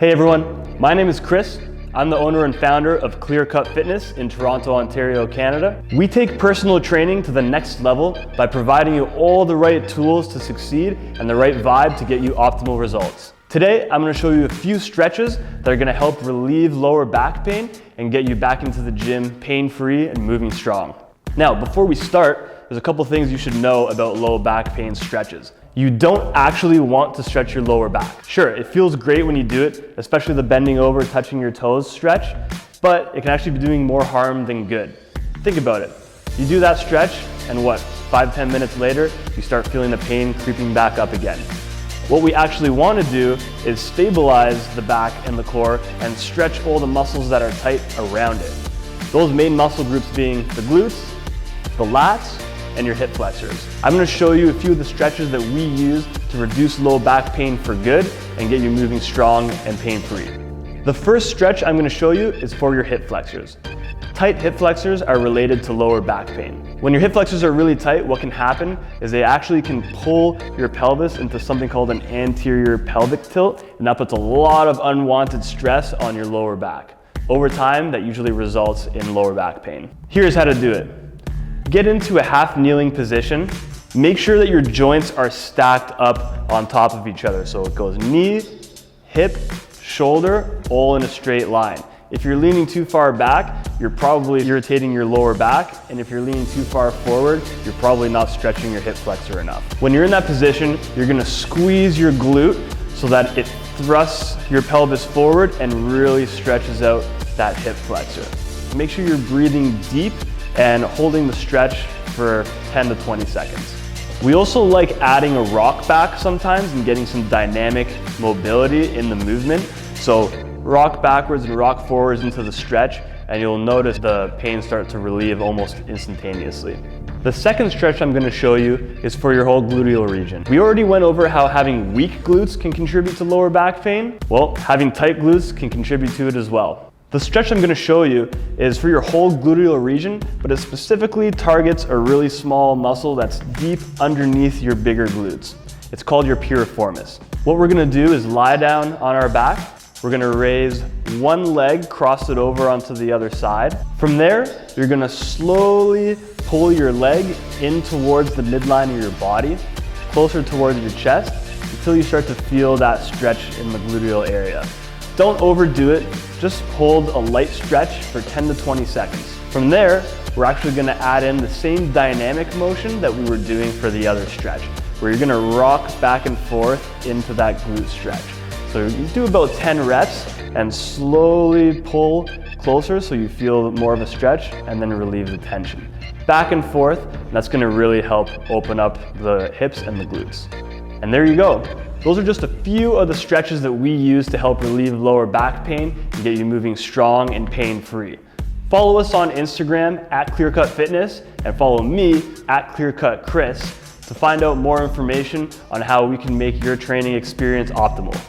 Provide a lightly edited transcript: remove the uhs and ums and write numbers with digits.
Hey everyone, my name is Chris. I'm the owner and founder of Clear Cut Fitness in Toronto, Ontario, Canada. We take personal training to the next level by providing you all the right tools to succeed and the right vibe to get you optimal results. Today, I'm going to show you a few stretches that are going to help relieve lower back pain and get you back into the gym pain-free and moving strong. Now, before we start, there's a couple things you should know about low back pain stretches. You don't actually want to stretch your lower back. Sure, it feels great when you do it, especially the bending over, touching your toes stretch, but it can actually be doing more harm than good. Think about it. You do that stretch, and what, 5-10 minutes later, you start feeling the pain creeping back up again. What we actually want to do is stabilize the back and the core and stretch all the muscles that are tight around it. Those main muscle groups being the glutes, the lats, and your hip flexors. I'm going to show you a few of the stretches that we use to reduce low back pain for good and get you moving strong and pain-free. The first stretch I'm going to show you is for your hip flexors. Tight hip flexors are related to lower back pain. When your hip flexors are really tight, what can happen is they actually can pull your pelvis into something called an anterior pelvic tilt, and that puts a lot of unwanted stress on your lower back. Over time, that usually results in lower back pain. Here's how to do it. Get into a half kneeling position. Make sure that your joints are stacked up on top of each other. So it goes knee, hip, shoulder, all in a straight line. If you're leaning too far back, you're probably irritating your lower back. And if you're leaning too far forward, you're probably not stretching your hip flexor enough. When you're in that position, you're gonna squeeze your glute so that it thrusts your pelvis forward and really stretches out that hip flexor. Make sure you're breathing deep and holding the stretch for 10 to 20 seconds. We also like adding a rock back sometimes and getting some dynamic mobility in the movement. So rock backwards and rock forwards into the stretch, and you'll notice the pain start to relieve almost instantaneously. The second stretch I'm going to show you is for your whole gluteal region. We already went over how having weak glutes can contribute to lower back pain. Well, having tight glutes can contribute to it as well. The stretch I'm going to show you is for your whole gluteal region, but it specifically targets a really small muscle that's deep underneath your bigger glutes. It's called your piriformis. What we're going to do is lie down on our back. We're going to raise one leg, cross it over onto the other side. From there, you're going to slowly pull your leg in towards the midline of your body, closer towards your chest, until you start to feel that stretch in the gluteal area. Don't overdo it, just hold a light stretch for 10 to 20 seconds. From there, we're actually gonna add in the same dynamic motion that we were doing for the other stretch, where you're gonna rock back and forth into that glute stretch. So you do about 10 reps and slowly pull closer so you feel more of a stretch and then relieve the tension. Back and forth, and that's gonna really help open up the hips and the glutes. And there you go. Those are just a few of the stretches that we use to help relieve lower back pain and get you moving strong and pain-free. Follow us on Instagram at Clear Cut Fitness and follow me at Clear Cut Chris to find out more information on how we can make your training experience optimal.